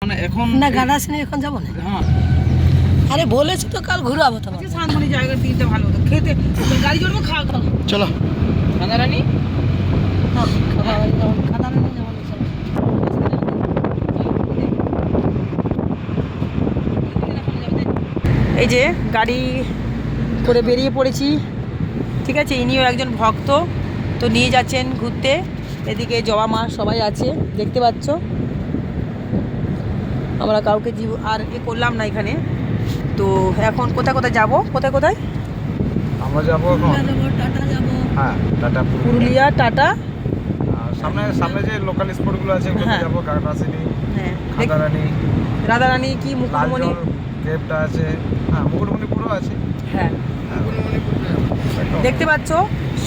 মানে এখন না গান আসেনি, এখন যাবো না। হ্যাঁ আরে বলেছি তো কাল ঘুরাবো তোমার। শান্তমণি জায়গা তিনটা ভালো হতো খেতে, গাড়ি চড়বো খাওয়া খাবো। চলো রানী এই যে গাড়ি করে বেরিয়ে পড়েছি, ঠিক আছে। ইনিও একজন ভক্ত, তো নিয়ে যাচ্ছেন ঘুরতে। এদিকে জবা মা সবাই আছে দেখতে পাচ্ছ। আমরা কাউকে আর এ করলাম না এখানে। তো এখন কোথায় কোথায় যাব, কোথায় কোথায় আমরা যাবো এখন টাটা যাবো। হ্যাঁ টাটা পুরুলিয়া, টাটা। আর সামনে সামনে যে লোকাল স্পটগুলো আছে ওগুলো হ্যাঁ। যাবো। গাগরাসিনি, হ্যাঁ খাদারানি, রাধারানী কি মুকুটমণি। লালজল কেভটা আছে। হ্যাঁ মুকুটমণিপুরও আছে। হ্যাঁ একদম। দেখতে পাচ্ছ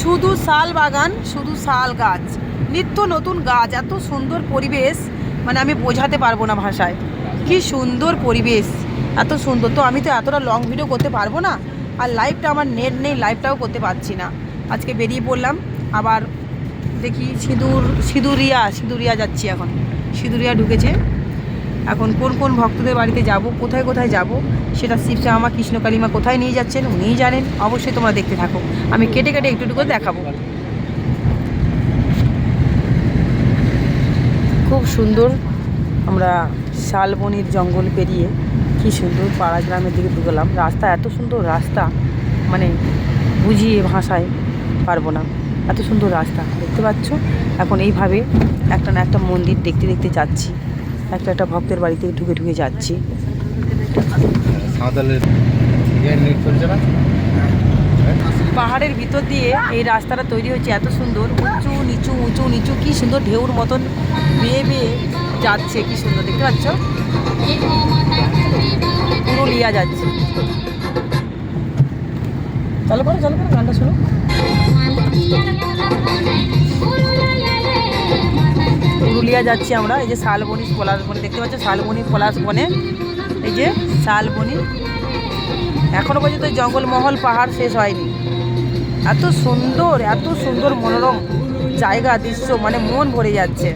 শুধু শাল বাগান, শুধু শাল গাছ, নিত্য নতুন গাছ, এত সুন্দর পরিবেশ, মানে আমি বোঝাতে পারবো না ভাষায়। কি সুন্দর পরিবেশ, এত সুন্দর। তো আমি তো এতটা লং ভিডিও করতে পারবো না, আর লাইভটা আমার নেট নেই, লাইভটাও করতে পারছি না। আজকে বেরিয়ে পড়লাম, আবার দেখি সিঁদুরিয়া যাচ্ছি এখন। সিঁদুরিয়া ঢুকেছে। এখন কোন কোন ভক্তদের বাড়িতে যাব, কোথায় কোথায় যাব, সেটা শিবশ্যামা কৃষ্ণ কালীমা কোথায় নিয়ে যাচ্ছেন উনিই জানেন। অবশ্যই তোমরা দেখতে থাকো, আমি কেটে কেটে একটু একটু করে দেখাবো। খুব সুন্দর। আমরা শালবনির জঙ্গল পেরিয়ে কি সুন্দর পাড়া গ্রামের দিকে ঢুকলাম। রাস্তা এত সুন্দর, রাস্তা মানে বুঝিয়ে ভাষায় পারবো না, এত সুন্দর রাস্তা দেখতে পাচ্ছ। এখন এইভাবে একটা না একটা মন্দির দেখতে দেখতে যাচ্ছি, একটা একটা ভক্তের বাড়িতে ঢুকে ঢুকে যাচ্ছি। পাহাড়ের ভিতর দিয়ে এই রাস্তাটা তৈরি হচ্ছে, এত সুন্দর, উঁচু নিচু উঁচু নিচু, কি সুন্দর ঢেউর মতন বেয়ে বেয়ে যাচ্ছে, কি সুন্দর দেখতে পাচ্ছ। পুরুলিয়া যাচ্ছে। চলো করো গানটা শোনো। পুরুলিয়া যাচ্ছি আমরা। এই যে শালবনি পলাশবনি দেখতে পাচ্ছ, শালবনি পলাশবনে, এই যে শালবনি। এখনো পর্যন্ত জঙ্গলমহল পাহাড় শেষ হয়নি। এত সুন্দর মনোরম জায়গা, দৃশ্য, মানে মন ভরে যাচ্ছে।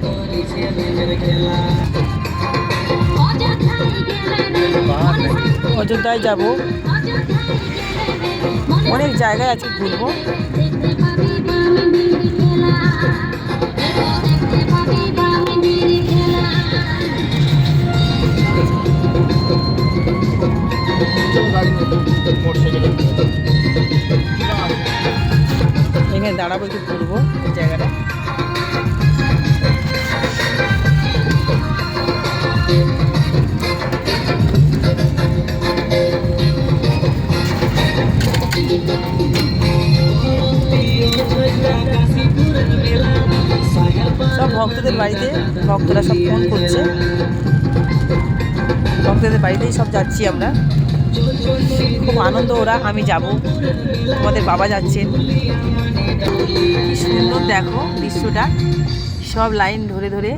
অযোধ্যায় যাব, অনেক জায়গায় আছে ঘুরবো। এখানে দাঁড়াবো, একটু ঘুরবো এই জায়গাটা। সব ভক্তদের বাড়িতে, ভক্তরা সব ফোন করছে, ভক্তদের বাড়িতেই সব যাচ্ছি আমরা। খুব আনন্দ ওরা, আমি যাব, আমাদের বাবা যাচ্ছেন। কি সুন্দর দেখো দৃশ্যটা, সব লাইন ধরে ধরে।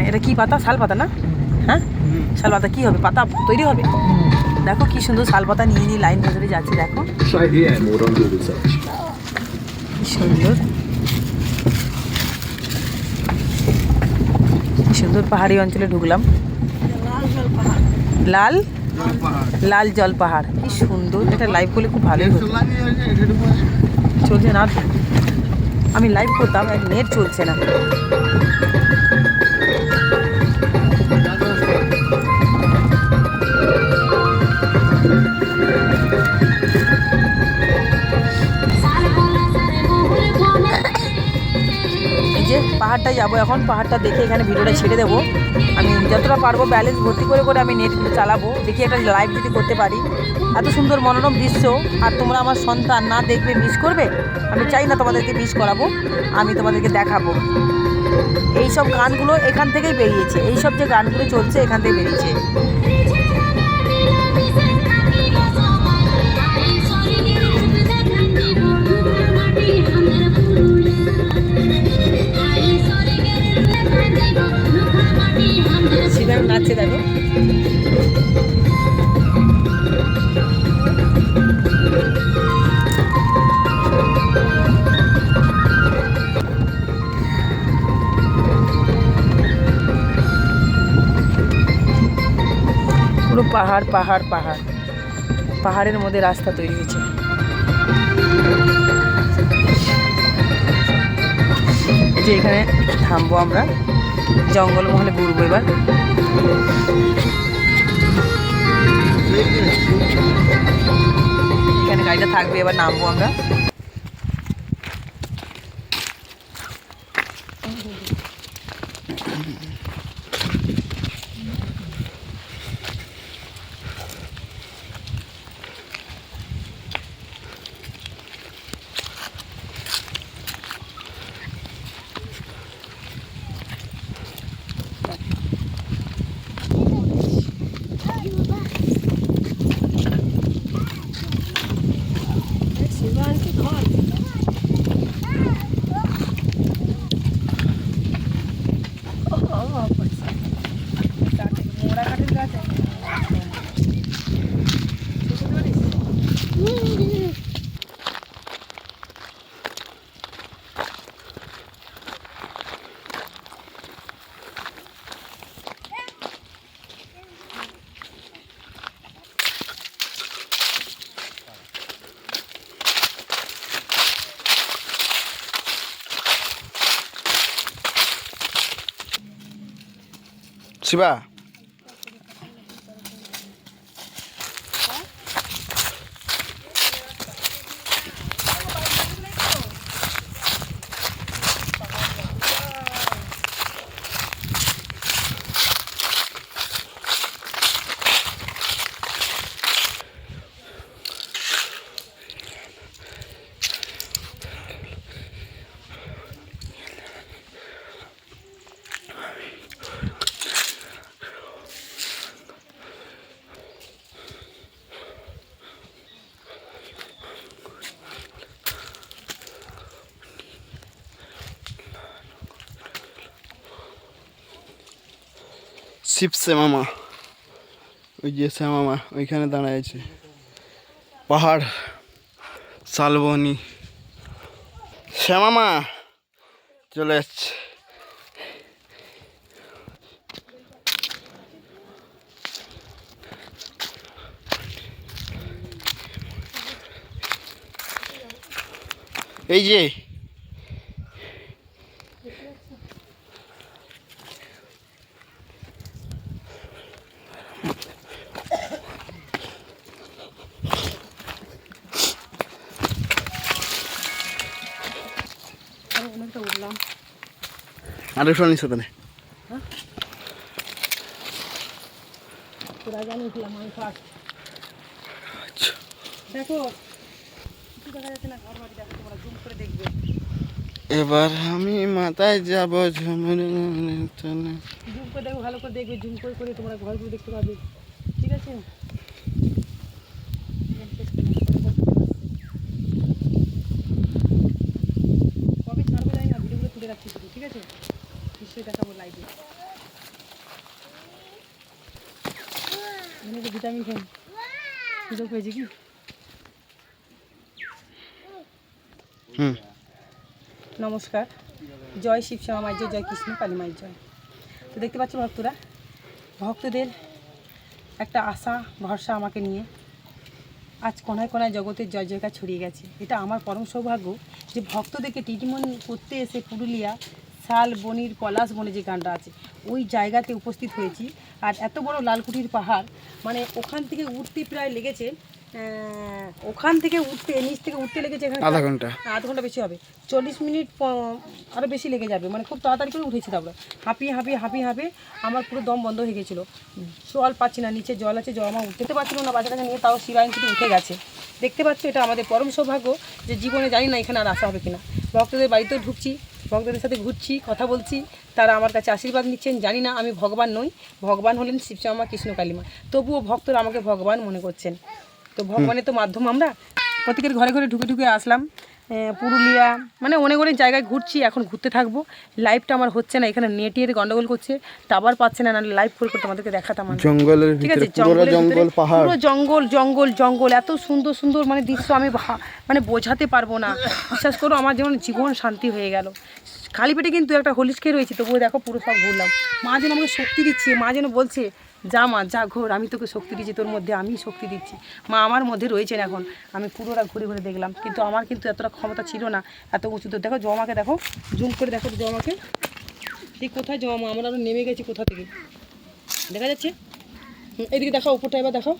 এটা কি পাতা? শাল পাতা না? হ্যাঁ শাল পাতা। কী হবে, পাতা তৈরি হবে। দেখো কি সুন্দর শাল পাতা নিয়ে নিয়ে লাইন ধরে ধরে যাচ্ছে। দেখো কি সুন্দর, কি সুন্দর পাহাড়ি অঞ্চলে ঢুকলাম। লাল জল পাহাড়, কি সুন্দর। এটা লাইভ করলে খুব ভালোই হতো। চলছে না, আমি লাইভ করতাম, নেট চলছে না। এই যে পাহাড়টায় যাবো এখন, পাহাড়টা দেখে এখানে ভিডিওটা ছেড়ে দেবো। আমি যতটা পারবো ব্যালেন্স ভর্তি করে করে আমি নেটগুলো চালাবো, দেখি একটা লাইভ যদি করতে পারি। এত সুন্দর মনোরম দৃশ্য, আর তোমরা আমার সন্তান না দেখবে মিস করবে। আমি চাই না তোমাদেরকে মিস করাবো, আমি তোমাদেরকে দেখাবো। এইসব গানগুলো এখান থেকেই বেরিয়েছে, এইসব যে গানগুলো চলছে এখান থেকে বেরিয়েছে। শিবাম নাচছে দেখো। পাহাড় পাহাড় পাহাড়, পাহাড়ের মধ্যে রাস্তা তৈরি হয়েছে। যে এখানে থামবো আমরা, জঙ্গলমহলে ঘুরবো এবার। এখানে গাড়িটা থাকবে, এবার নামবো আমরা। শিবা, শিবসে মামা, ওই যে শ্যামামা ওইখানে দাঁড়ায় আছে। পাহাড়, শালবনি, শ্যামামা চলে যাচ্ছে। এই যে আর উঠো নিচে তাহলে। এবার আমি মাথায় যাবো, জুম করে দেখো, ভালো করে দেখবে, জুম করে করে তোমরা ঘরগুলো দেখতে পাবে, ঠিক আছে? কবে ছাড়বে জানি না, ভিডিওগুলো তুলে রাখছি শুধু, ঠিক আছে? নিশ্চয়ই দেখাবো লাইভে। ভিটামিন খান সুযোগ পেয়েছি কি? নমস্কার, জয় শিব শ্যামা মায়ের জয়, জয় কৃষ্ণ কালী মায়ের জয়। তো দেখতে পাচ্ছ ভক্তরা, ভক্তদের একটা আশা ভরসা আমাকে নিয়ে আজ কোনায় কোনায় জগতের জয় জয়কার ছড়িয়ে গেছে। এটা আমার পরম সৌভাগ্য যে ভক্তদেরকে ট্রিটমেন্ট করতে এসে পুরুলিয়া শালবনির পলাশ বনে যে গানটা আছে ওই জায়গাতে উপস্থিত হয়েছি। আর এত বড় লালকুঠির পাহাড়, মানে ওখান থেকে উঠতে প্রায় লেগেছে, ওখান থেকে উঠতে, নিচ থেকে উঠতে লেগেছে এখানে আধা ঘন্টা, আধ ঘন্টা বেশি হবে, 40 মিনিট আরও বেশি লেগে যাবে। মানে খুব তাড়াতাড়ি করে উঠেছি, তারপরে হাঁপিয়ে হাঁপিয়ে হাঁপিয়ে হাঁপিয়ে আমার পুরো দম বন্ধ হয়ে গেছিলো। জল পাচ্ছি না, নিচে জল আছে, জল আমার উঠতে পারছিল না বাচ্চা কাছে নিয়ে, তাও শিবায়ন থেকে উঠে গেছে। দেখতে পাচ্ছ, এটা আমাদের পরম সৌভাগ্য যে জীবনে জানি না এখানে আর আসা হবে কিনা। ভক্তদের বাড়িতেও ঢুকছি, ভক্তদের সাথে ঘুরছি, কথা বলছি, তারা আমার কাছে আশীর্বাদ নিচ্ছেন। জানি না আমি ভগবান নই, ভগবান হলেন শিবশ্যামা কৃষ্ণ কালীমা, তবুও ভক্তরা আমাকে ভগবান মনে করছেন। তো ভগবানের তো মাধ্যম আমরা। প্রত্যেকের ঘরে ঘরে ঢুকে ঢুকে আসলাম পুরুলিয়া, মানে অনেক অনেক জায়গায় ঘুরছি, এখন ঘুরতে থাকবো। লাইভটা আমার হচ্ছে না, এখানে নেটের গন্ডগোল করছে, টাওয়ার পাচ্ছে না, লাইভ করে করে তোমাদেরকে দেখাতাম। জঙ্গলের ঠিক আছে, জঙ্গল, পাহাড়, পুরো জঙ্গল জঙ্গল জঙ্গল, এত সুন্দর সুন্দর মানে দৃশ্য আমি মানে বোঝাতে পারবো না। বিশ্বাস করো, আমার যেমন জীবন শান্তি হয়ে গেল। খালি পেটে কিন্তু একটা হলিস খেয়ে রয়েছি, তবুও দেখো পুরো সব ঘুরলাম। মা যেন আমাকে শক্তি দিচ্ছে, মা যেন বলছে যা মা যা ঘোর, আমি তোকে শক্তি দিচ্ছি, তোর মধ্যে আমি শক্তি দিচ্ছি। মা আমার মধ্যে রয়েছেন এখন, আমি পুরোটা ঘুরে ঘুরে দেখলাম, কিন্তু আমার কিন্তু এতটা ক্ষমতা ছিল না এত উঁচুতে। দেখো জমাকে দেখো, জুম করে দেখো জমাকে, ঠিক কোথায় জমা, আমরা আরও নেমে গেছি কোথা থেকে দেখা যাচ্ছে। এদিকে দেখো উপরটা, এবার দেখো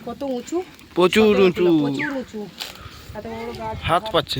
কত উঁচু, প্রচুর উঁচু, প্রচুর উঁচু, এত বড় গাছ হাত পাচ্ছে।